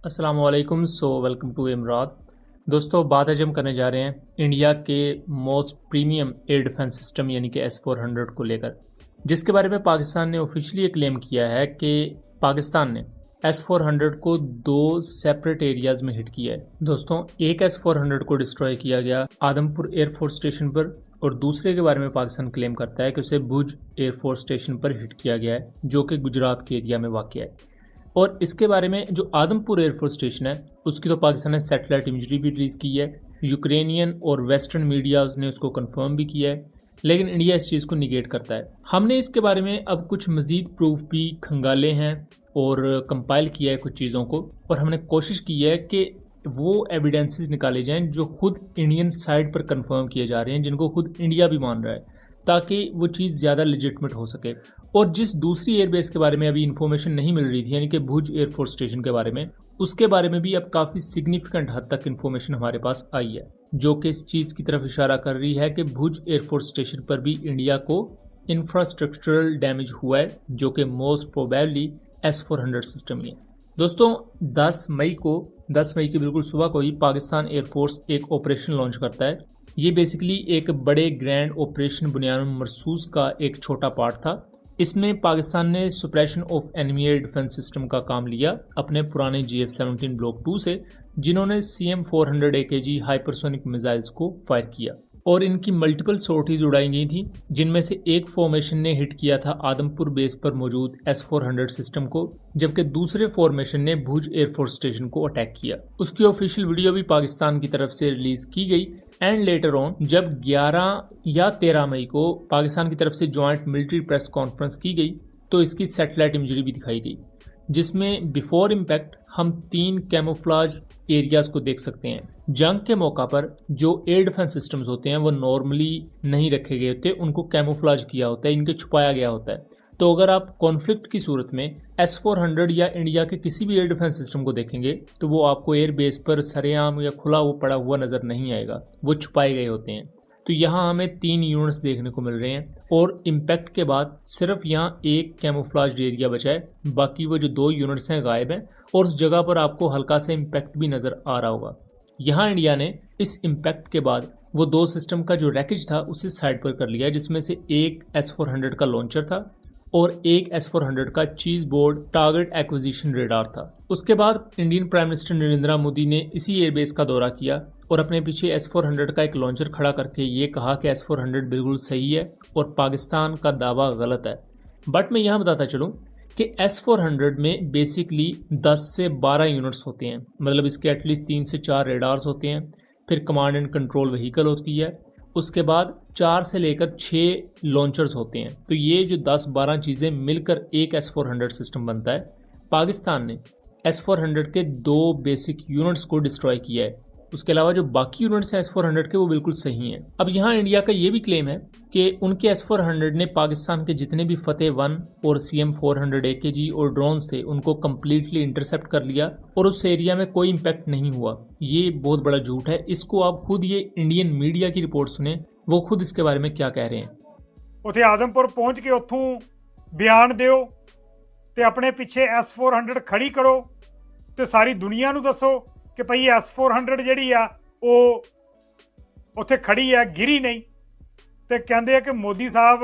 अस्सलाम वालेकुम। Welcome to इमरात। दोस्तों, बात आज हम करने जा रहे हैं इंडिया के most premium air defence system यानी कि S-400 को लेकर, जिसके बारे में पाकिस्तान ने ऑफिशियली क्लेम किया है कि पाकिस्तान ने S-400 को दो सेपरेट एरियाज में हिट किया है। दोस्तों, एक S-400 को डिस्ट्रॉय किया गया आदमपुर एयरफोर्स स्टेशन पर और दूसरे के बारे में पाकिस्तान क्लेम करता है कि उसे भुज एयरफोर्स स्टेशन पर हिट किया गया है, जो कि गुजरात के एरिया में वाक़ है। और इसके बारे में जो आदमपुर एयरफोर्स स्टेशन है उसकी तो पाकिस्तान ने सैटेलाइट इमेजरी भी रिलीज़ की है, यूक्रेनियन और वेस्टर्न मीडिया ने उसको कंफर्म भी किया है, लेकिन इंडिया इस चीज़ को निगेट करता है। हमने इसके बारे में अब कुछ मज़ीद प्रूफ भी खंगाले हैं और कंपाइल किया है कुछ चीज़ों को, और हमने कोशिश की है कि वो एविडेंसेस निकाले जाएं जो खुद इंडियन साइड पर कंफर्म किए जा रहे हैं, जिनको खुद इंडिया भी मान रहा है, ताकि वो चीज़ ज़्यादा लेजिटमेट हो सके। और जिस दूसरी एयरबेस के बारे में अभी इन्फॉर्मेशन नहीं मिल रही थी, यानी कि भुज एयरफोर्स स्टेशन के बारे में, उसके बारे में भी अब काफ़ी सिग्निफिकेंट हद तक इन्फॉर्मेशन हमारे पास आई है, जो कि इस चीज़ की तरफ इशारा कर रही है कि भुज एयरफोर्स स्टेशन पर भी इंडिया को इंफ्रास्ट्रक्चरल डैमेज हुआ है, जो कि मोस्ट प्रोबेबली S-400 सिस्टम ही है। दोस्तों, 10 मई की बिल्कुल सुबह को ही पाकिस्तान एयरफोर्स एक ऑपरेशन लॉन्च करता है। ये बेसिकली एक बड़े ग्रैंड ऑपरेशन बुनियाद मरसूस का एक छोटा पार्ट था। इसमें पाकिस्तान ने suppression of enemy air defence system का काम लिया अपने पुराने GF-17 ब्लॉक 2 से, जिन्होंने CM-400 AKG हाइपरसोनिक मिसाइल्स को फायर किया और इनकी मल्टीपल सॉर्टीज उड़ाई गई थी, जिनमें से एक फॉर्मेशन ने हिट किया था आदमपुर बेस पर मौजूद S-400 सिस्टम को, जबकि दूसरे फॉर्मेशन ने भुज एयरफोर्स स्टेशन को अटैक किया। उसकी ऑफिशियल वीडियो भी पाकिस्तान की तरफ से रिलीज की गई एंड लेटर ऑन जब 11 या 13 मई को पाकिस्तान की तरफ से जॉइंट मिलिट्री प्रेस कॉन्फ्रेंस की गई तो इसकी सैटेलाइट इमेजरी भी दिखाई गई, जिसमें बिफोर इम्पैक्ट हम 3 कैमोफ्लाज एरियाज को देख सकते हैं। जंग के मौका पर जो एयर डिफेंस सिस्टम्स होते हैं वो नॉर्मली नहीं रखे गए होते, उनको कैमोफ्लाज किया होता है, इनके छुपाया गया होता है। तो अगर आप कॉन्फ्लिक्ट की सूरत में S-400 या इंडिया के किसी भी एयर डिफेंस सिस्टम को देखेंगे तो वो आपको एयर बेस पर सरेआम या खुला हुआ पड़ा हुआ नजर नहीं आएगा, वो छुपाए गए होते हैं। तो यहाँ हमें 3 यूनिट्स देखने को मिल रहे हैं और इम्पैक्ट के बाद सिर्फ यहाँ एक कैमोफ्लाज्ड एरिया बचा है, बाकी वो जो 2 यूनिट्स हैं गायब हैं और उस जगह पर आपको हल्का सा इम्पैक्ट भी नज़र आ रहा होगा। यहाँ इंडिया ने इस इम्पैक्ट के बाद वो 2 सिस्टम का जो रैकेज था उसे साइड पर कर लिया, जिसमें से एक S-400 का लॉन्चर था और एक S-400 का चीज बोर्ड टारगेट एक्विजिशन रेडार था। उसके बाद Indian prime minister Narendra Modi ने इसी एयरबेस का दौरा किया और अपने पीछे S-400 का एक लॉन्चर खड़ा करके ये कहा कि S-400 बिल्कुल सही है और पाकिस्तान का दावा गलत है। बट मैं यहाँ बताता चलूँ कि S-400 में बेसिकली 10 से 12 यूनिट्स होते हैं, मतलब इसके एटलीस्ट 3 से 4 रेडार्स होते हैं, फिर कमांड एंड कंट्रोल व्हीकल होती है, उसके बाद 4 से लेकर 6 लॉन्चर्स होते हैं। तो ये जो 10-12 चीज़ें मिलकर एक S-400 सिस्टम बनता है। पाकिस्तान ने S-400 के 2 बेसिक यूनिट्स को डिस्ट्रॉय किया है, उसके अलावा जो बाकी यूनिट्स हैं S-400 के वो बिल्कुल सही हैं। अब यहाँ इंडिया का ये भी क्लेम है कि उनके S-400 ने पाकिस्तान के जितने भी फतेह 1 और CM-400 AKG और ड्रोन्स थे उनको कम्प्लीटली इंटरसेप्ट कर लिया और उस एरिया में कोई इम्पैक्ट नहीं हुआ। ये बहुत बड़ा झूठ है। इसको आप खुद ये इंडियन मीडिया की रिपोर्ट सुने, वो खुद इसके बारे में क्या कह रहे हैं। ਉੱਥੇ ਆਦਮਪੁਰ ਪਹੁੰਚ ਕੇ ਉੱਥੋਂ ਬਿਆਨ ਦਿਓ ਤੇ ਆਪਣੇ ਪਿੱਛੇ S-400 ਖੜੀ ਕਰੋ ਤੇ ਸਾਰੀ ਦੁਨੀਆ ਨੂੰ ਦੱਸੋ ਕਿ ਭਈ S-400 ਜਿਹੜੀ ਆ ਉਹ ਉੱਥੇ ਖੜੀ ਆ, ਗਿਰੀ ਨਹੀਂ। ਤੇ ਕਹਿੰਦੇ ਆ ਕਿ ਮੋਦੀ ਸਾਹਿਬ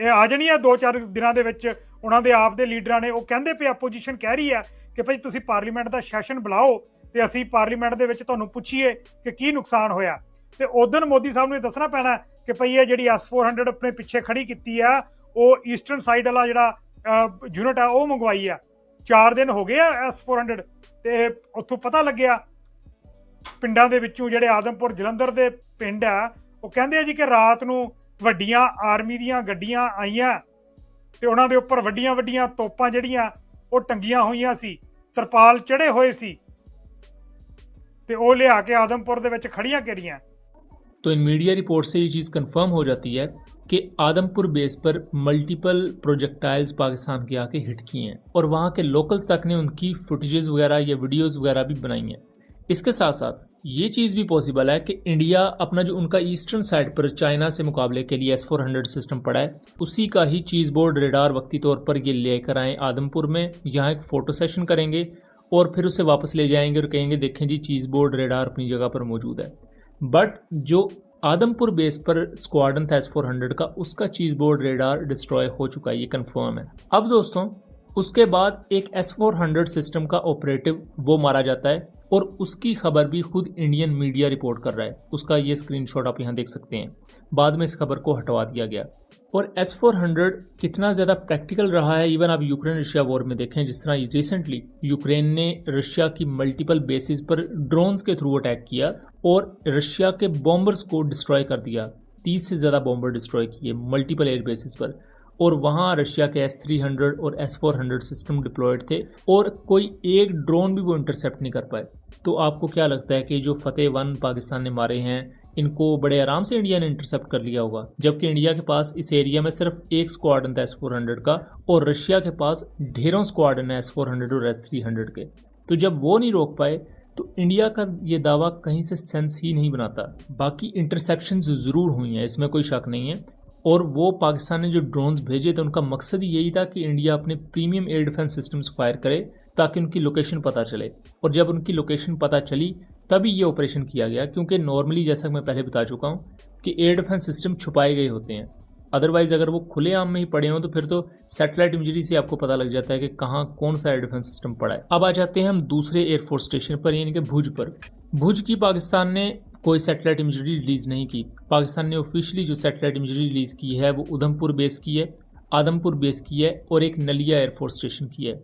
ਇਹ ਆ ਜਾਣੀ ਆ 2-4 ਦਿਨਾਂ ਦੇ ਵਿੱਚ। ਉਹਨਾਂ ਦੇ ਆਪ ਦੇ ਲੀਡਰਾਂ ਨੇ ਉਹ ਕਹਿੰਦੇ ਪਏ, ਆਪੋਜੀਸ਼ਨ ਕਹਿ ਰਹੀ ਆ ਕਿ ਭਈ ਤੁਸੀਂ ਪਾਰਲੀਮੈਂਟ ਦਾ ਸੈਸ਼ਨ ਬੁਲਾਓ ਤੇ ਅਸੀਂ ਪਾਰਲੀਮੈਂਟ ਦੇ ਵਿੱਚ ਤੁਹਾਨੂੰ ਪੁੱਛੀਏ ਕਿ ਕੀ ਨੁਕਸਾਨ ਹੋਇਆ। ਤੇ ਉਦੋਂ ਮੋਦੀ ਸਾਹਿਬ ਨੂੰ ਇਹ ਦੱਸਣਾ ਪੈਣਾ ਕਿ ਭਈ ਇਹ ਜਿਹੜੀ S-400 ਆਪਣੇ ਪਿੱਛੇ ਖੜੀ ਕੀਤੀ ਆ ਉਹ ਈਸਟਰਨ ਸਾਈਡ ਵਾਲਾ ਜਿਹੜਾ ਯੂਨਿਟ ਆ ਉਹ ਮੰਗਵਾਈ ਆ। 4 ਦਿਨ ਹੋ ਗਏ ਆ S-400 ਤੇ ਉੱਥੋਂ ਪਤਾ ਲੱਗਿਆ ਪਿੰਡਾਂ ਦੇ ਵਿੱਚੋਂ ਜਿਹੜੇ ਆਦਮਪੁਰ ਜਲੰਧਰ ਦੇ ਪਿੰਡ ਆ, ਉਹ ਕਹਿੰਦੇ ਆ ਜੀ ਕਿ ਰਾਤ ਨੂੰ ਵੱਡੀਆਂ ਆਰਮੀ ਦੀਆਂ ਗੱਡੀਆਂ ਆਈਆਂ ਤੇ ਉਹਨਾਂ ਦੇ ਉੱਪਰ ਵੱਡੀਆਂ ਵੱਡੀਆਂ ਤੋਪਾਂ ਜਿਹੜੀਆਂ ਉਹ ਟੰਗੀਆਂ ਹੋਈਆਂ ਸੀ, ਤਰਪਾਲ ਚੜੇ ਹੋਏ ਸੀ ਤੇ ਉਹ ਲਿਆ ਕੇ ਆਦਮਪੁਰ ਦੇ ਵਿੱਚ ਖੜੀਆਂ ਕਰੀਆਂ। तो इन मीडिया रिपोर्ट से ये चीज़ कंफर्म हो जाती है कि आदमपुर बेस पर मल्टीपल प्रोजेक्टाइल्स पाकिस्तान के आके हिट किए हैं और वहाँ के लोकल्स तक ने उनकी फुटेजेस वगैरह या वीडियोस वगैरह भी बनाई हैं। इसके साथ साथ ये चीज़ भी पॉसिबल है कि इंडिया अपना जो उनका ईस्टर्न साइड पर चाइना से मुकाबले के लिए S-400 सिस्टम पड़ा है, उसी का ही चीज़ बोर्ड रेडार वक्ती तौर पर ये लेकर आए आदमपुर में, यहाँ एक फ़ोटो सेशन करेंगे और फिर उसे वापस ले जाएंगे और कहेंगे देखें जी चीज़ बोर्ड रेडार अपनी जगह पर मौजूद है। बट जो आदमपुर बेस पर स्क्वाड्रन था S-400 का, उसका चीज़ बोर्ड रेडार डिस्ट्रॉय हो चुका है, ये कंफर्म है। अब दोस्तों उसके बाद एक S-400 सिस्टम का ऑपरेटिव वो मारा जाता है और उसकी खबर भी खुद इंडियन मीडिया रिपोर्ट कर रहा है। उसका ये स्क्रीनशॉट आप यहाँ देख सकते हैं। बाद में इस खबर को हटवा दिया गया। और S-400 कितना ज़्यादा प्रैक्टिकल रहा है, इवन आप यूक्रेन रशिया वॉर में देखें, जिस तरह रिसेंटली यूक्रेन ने रशिया की मल्टीपल बेसिस पर ड्रोन्स के थ्रू अटैक किया और रशिया के बॉम्बर्स को डिस्ट्रॉय कर दिया। 30 से ज़्यादा बॉम्बर डिस्ट्रॉय किए मल्टीपल एयर बेसिस पर, और वहाँ रशिया के S-300 और S-400 सिस्टम डिप्लॉयड थे और कोई एक ड्रोन भी वो इंटरसेप्ट नहीं कर पाए। तो आपको क्या लगता है कि जो फतेह 1 पाकिस्तान ने मारे हैं, इनको बड़े आराम से इंडिया ने इंटरसेप्ट कर लिया होगा, जबकि इंडिया के पास इस एरिया में सिर्फ एक स्क्वाड्रन था S-400 का और रशिया के पास ढेरों स्क्वाड्रन है S-400 और S-300 के। तो जब वो नहीं रोक पाए तो इंडिया का ये दावा कहीं से सेंस ही नहीं बनाता। बाकी इंटरसेप्शंस ज़रूर हुई हैं, इसमें कोई शक नहीं है, और वो पाकिस्तान ने जो ड्रोन्स भेजे थे उनका मकसद यही था कि इंडिया अपने premium air defence systems fire करे ताकि उनकी लोकेशन पता चले। और जब उनकी लोकेशन पता चली तभी ये ऑपरेशन किया गया, क्योंकि नॉर्मली जैसा मैं पहले बता चुका हूँ कि एयर डिफेंस सिस्टम छुपाए गए होते हैं। अदरवाइज अगर वो खुले आम में ही पड़े हों तो फिर तो सैटेलाइट इमेजरी से आपको पता लग जाता है कि कहाँ कौन सा एयर डिफेंस सिस्टम पड़ा है। अब आ जाते हैं हम दूसरे एयरफोर्स स्टेशन पर, यानी कि भुज पर। भुज की पाकिस्तान ने कोई सैटेलाइट इमेजरी रिलीज़ नहीं की। पाकिस्तान ने ऑफिशियली जो सैटेलाइट इमेजरी रिलीज़ की है वो उधमपुर बेस की है, आदमपुर बेस की है और एक नलिया एयरफोर्स स्टेशन की है।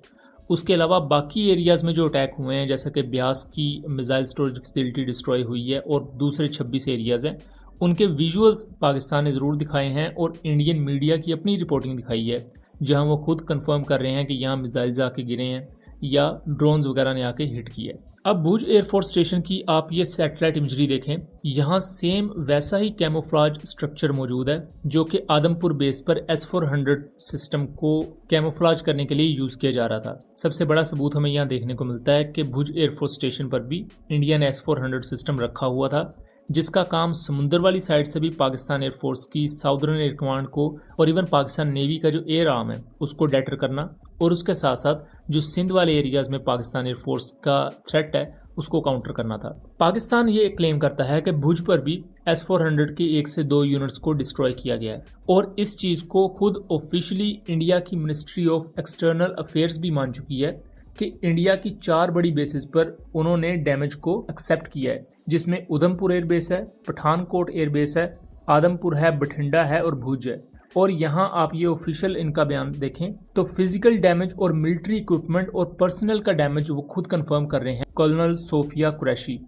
उसके अलावा बाकी एरियाज़ में जो अटैक हुए हैं, जैसा कि ब्यास की मिसाइल स्टोरेज फैसिलिटी डिस्ट्रॉय हुई है और दूसरे 26 एरियाज़ हैं, उनके विजुअल्स पाकिस्तान ने ज़रूर दिखाए हैं और इंडियन मीडिया की अपनी रिपोर्टिंग दिखाई है, जहां वो खुद कंफर्म कर रहे हैं कि यहाँ मिसाइल्स आके गिरे हैं या ड्रोन्स वगैरह ने आके हिट किया है। अब भुज एयरफोर्स स्टेशन की आप ये सैटेलाइट इमेजरी देखें, यहाँ सेम वैसा ही कैमोफ्लाज स्ट्रक्चर मौजूद है जो कि आदमपुर बेस पर S-400 सिस्टम को कैमोफ्लाज करने के लिए यूज़ किया जा रहा था। सबसे बड़ा सबूत हमें यहाँ देखने को मिलता है कि भुज एयरफोर्स स्टेशन पर भी इंडिया ने S-400 सिस्टम रखा हुआ था, जिसका काम समुद्र वाली साइड से भी पाकिस्तान एयरफोर्स की साउदर्न एयर कमांड को और इवन पाकिस्तान नेवी का जो एयर आर्म है उसको डेटर करना, और उसके साथ साथ जो सिंध वाले एरियाज़ में पाकिस्तान एयरफोर्स का थ्रेट है उसको काउंटर करना था। पाकिस्तान ये क्लेम करता है कि भुज पर भी S-400 की 1 से 2 यूनिट्स को डिस्ट्रॉय किया गया है, और इस चीज़ को खुद ऑफिशियली इंडिया की मिनिस्ट्री ऑफ एक्सटर्नल अफेयर्स भी मान चुकी है कि इंडिया की 4 बड़ी बेसिस पर उन्होंने डैमेज को एक्सेप्ट किया है, जिसमें उधमपुर एयरबेस है, पठानकोट एयरबेस है, आदमपुर है, बठिंडा है और भुज है। और यहाँ आप ये ऑफिशियल इनका बयान देखें तो फिजिकल डैमेज और मिलिट्री इक्विपमेंट और पर्सनल का डैमेज वो खुद कंफर्म कर रहे हैं कर्नल सोफिया कुरैशी,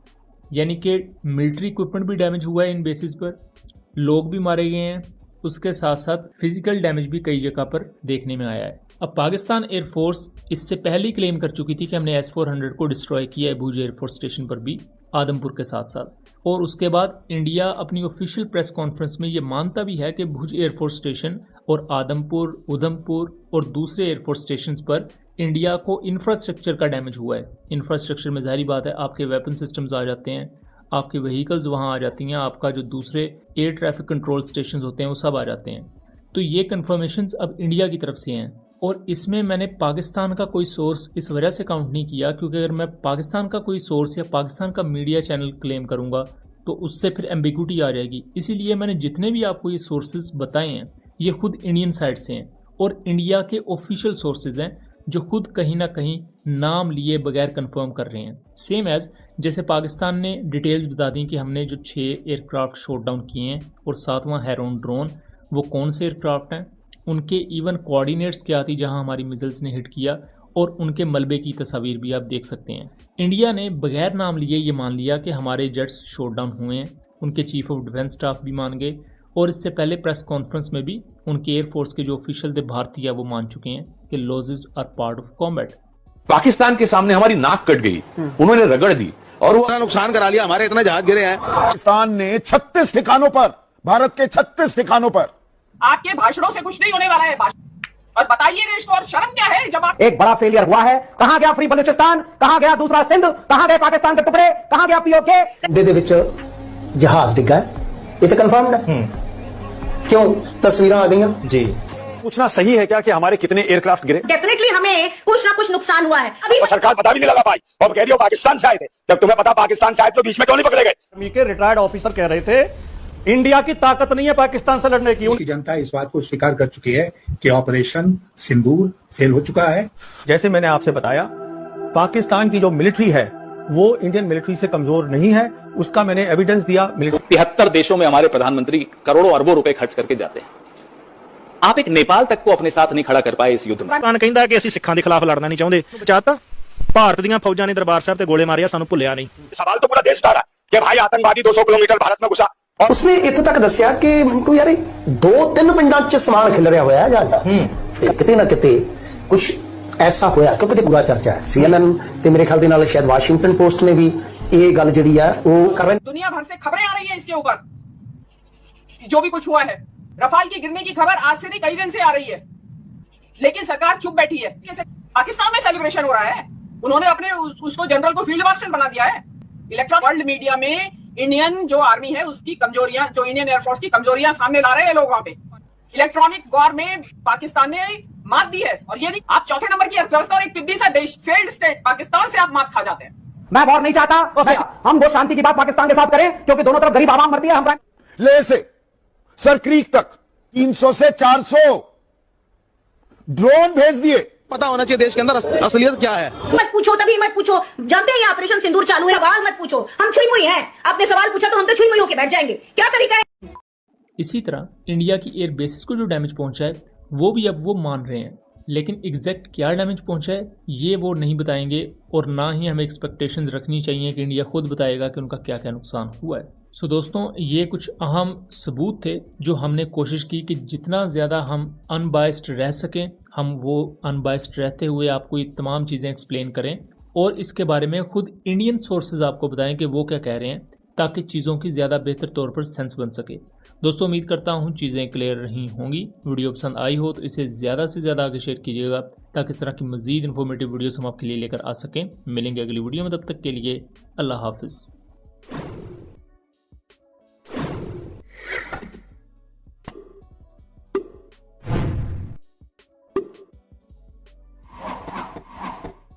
यानी कि मिलिट्री इक्विपमेंट भी डैमेज हुआ है इन बेसिस पर, लोग भी मारे गए हैं, उसके साथ साथ फिजिकल डैमेज भी कई जगह पर देखने में आया है। अब पाकिस्तान एयरफोर्स इससे पहले ही क्लेम कर चुकी थी कि हमने S-400 को डिस्ट्रॉय किया है भुज एयरफोर्स स्टेशन पर भी, आदमपुर के साथ साथ, और उसके बाद इंडिया अपनी ऑफिशियल प्रेस कॉन्फ्रेंस में ये मानता भी है कि भुज एयरफोर्स स्टेशन और आदमपुर, उधमपुर और दूसरे एयरफोर्स स्टेशन पर इंडिया को इंफ्रास्ट्रक्चर का डैमेज हुआ है। इंफ्रास्ट्रक्चर में जाहिर बात है आपके वेपन सिस्टम्स आ जाते हैं, आपके व्हीकल्स वहाँ आ जाती हैं, आपका जो दूसरे एयर ट्रैफिक कंट्रोल स्टेशन होते हैं वो सब आ जाते हैं। तो ये कन्फर्मेशंस अब इंडिया की तरफ से हैं, और इसमें मैंने पाकिस्तान का कोई सोर्स इस वजह से काउंट नहीं किया क्योंकि अगर मैं पाकिस्तान का कोई सोर्स या पाकिस्तान का मीडिया चैनल क्लेम करूंगा तो उससे फिर एम्बिग्यूटी आ जाएगी। इसीलिए मैंने जितने भी आपको ये सोर्सेज बताए हैं ये खुद इंडियन साइड से हैं और इंडिया के ऑफिशियल सोर्सेज हैं जो खुद कहीं ना कहीं नाम लिए बगैर कंफर्म कर रहे हैं। सेम एज जैसे पाकिस्तान ने डिटेल्स बता दी कि हमने जो 6 एयरक्राफ्ट शॉट डाउन किए हैं और 7वां हेरोन ड्रोन, वो कौन से एयरक्राफ्ट हैं, उनके इवन कोऑर्डिनेट्स क्या थी जहां हमारी मिसाइल्स ने हिट किया, और उनके मलबे की तस्वीर भी आप देख सकते हैं। इंडिया ने बगैर नाम लिए ये मान लिया कि हमारे जेट्स शॉट डाउन हुए हैं, उनके चीफ ऑफ डिफेंस स्टाफ भी मान गए, और इससे पहले प्रेस कॉन्फ्रेंस में भी उनके एयरफोर्स के जो ऑफिशियल थे भारतीय वो मान चुके हैं कि losses are part of combat. Pakistan के सामने हमारी नाक कट गई, उन्होंने रगड़ दी और वो नुकसान करा लिया, हमारे इतने जहाज गिरे हैं। पाकिस्तान ने 36 ठिकानों पर, भारत के 36 ठिकानों पर, आपके भाषणों से कुछ नहीं होने वाला है। और बताइए देश को और शर्म क्या है जब आप एक बड़ा फेलियर हुआ है। कहां गया फ्री बलूचिस्तान, कहां गया दूसरा सिंध, कहां गए पाकिस्तान के टुकड़े, कहां गया पीओके? ਦੇ ਵਿੱਚ ਜਹਾਜ਼ ਡਿੱਗਾ ਇਹ ਤਾਂ ਕਨਫਰਮਡ ਹੈ। क्यों तस्वीरें आ गई जी। पूछना सही है क्या कि हमारे कितने एयरक्राफ्ट गिरे? डेफिनेटली हमें कुछ ना कुछ नुकसान हुआ है। अभी सरकार पता भी नहीं लगा पाई। अब कह रही हो पाकिस्तान से आए थे, जब तुम्हें पता पाकिस्तान से आए तो बीच में क्यों नहीं पकड़े गए? आर्मी के रिटायर्ड ऑफिसर कह रहे थे इंडिया की ताकत नहीं है पाकिस्तान से लड़ने की। उनकी जनता इस बात को स्वीकार कर चुकी है कि ऑपरेशन सिंदूर फेल हो चुका है। जैसे मैंने आपसे बताया, पाकिस्तान की जो मिलिट्री है वो इंडियन मिलिट्री से कमजोर नहीं है, उसका मैंने एविडेंस दिया। 73 देशों में हमारे प्रधानमंत्री करोड़ों अरबों रुपए खर्च करके जाते हैं। आप एक नेपाल तक को अपने साथ नहीं खड़ा कर पाए इस युद्ध में। ਕਹਿੰਦਾ ਕਿ ਅਸੀਂ ਸਿੱਖਾਂ ਦੇ ਖਿਲਾਫ ਲੜਨਾ ਨਹੀਂ ਚਾਹੁੰਦੇ। ਬਚਾਤਾ ਭਾਰਤ ਦੀਆਂ ਫੌਜਾਂ ਨੇ ਦਰਬਾਰ ਸਾਹਿਬ ਤੇ ਗੋਲੇ ਮਾਰਿਆ, ਸਾਨੂੰ ਭੁੱਲਿਆ ਨਹੀਂ। सवाल तो पूरा देश उठा रहा कि भाई आतंकवादी 200 किलोमीटर भारत में घुसा। और उसने इत्थों तक दसिया कि मिंटू यार 2-3 पिंडां च समान खिल रहा होया है किते ना किते कुछ ऐसा होया, क्योंकि ते पूरा चर्चा है। CNN ते मेरे ख्याल दे नाल शायद वाशिंगटन पोस्ट ने भी ये गल जड़ी है वो कर रहे। दुनिया भर से खबरें आ रही है इसके ऊपर, जो भी कुछ हुआ है। रफाल की गिरने की खबर आज से नहीं कई दिन से आ रही है, लेकिन सरकार चुप बैठी है। पाकिस्तान में सेलिब्रेशन हो रहा है, उन्होंने अपने उसको जनरल को फील्ड मार्शल बना दिया है। इलेक्ट्रॉनिक वर्ल्ड मीडिया में इंडियन जो आर्मी है उसकी कमजोरियां, जो इंडियन एयरफोर्स की कमजोरियां सामने ला रहे हैं लोग वहां पे। इलेक्ट्रॉनिक वॉर में पाकिस्तान ने मात दी है, और ये नहीं आप चौथे नंबर की अर्थव्यवस्था और एक पिद्दी सा देश, फेल्ड स्टेट पाकिस्तान से आप मात खा जाते हैं। मैं वॉर नहीं चाहता, हम वो शांति की बात पाकिस्तान के साथ करें, क्योंकि दोनों तरफ गरीब आवाम मरती है। हम ले से सर क्रीक तक 300 से 400 ड्रोन भेज दिए। पता होना चाहिए देश के अंदर असलियत क्या है। मत पूछो, तभी मत पूछो, जानते हैं ये ऑपरेशन सिंदूर चालू है। सवाल मत पूछो, हम छुई मुई हैं। आपने सवाल पूछा तो हम तो छुई मुई होके बैठ जाएंगे। क्या तरीका है? इसी तरह इंडिया की एयर बेसिस को जो डैमेज पहुंचा है वो भी अब वो मान रहे हैं, लेकिन एग्जैक्ट क्या डैमेज पहुंचा है ये वो नहीं बताएंगे, और ना ही हमें एक्सपेक्टेशंस रखनी चाहिए कि इंडिया खुद बताएगा कि उनका क्या क्या नुकसान हुआ है। सो दोस्तों, ये कुछ अहम सबूत थे जो हमने कोशिश की कि जितना ज़्यादा हम अनबायस्ड रह सकें, हम वो अनबायस्ड रहते हुए आपको ये तमाम चीज़ें एक्सप्लेन करें, और इसके बारे में खुद इंडियन सोर्सेज आपको बताएं कि वो क्या कह रहे हैं, ताकि चीज़ों की ज़्यादा बेहतर तौर पर सेंस बन सके। दोस्तों, उम्मीद करता हूँ चीज़ें क्लियर रही होंगी। वीडियो पसंद आई हो तो इसे ज़्यादा से ज़्यादा आगे शेयर कीजिएगा, ताकि इस तरह की मज़ीद इन्फॉर्मेटिव वीडियोस हम आपके लिए लेकर आ सकें। मिलेंगे अगली वीडियो में, तब तक के लिए अल्लाह हाफिज़।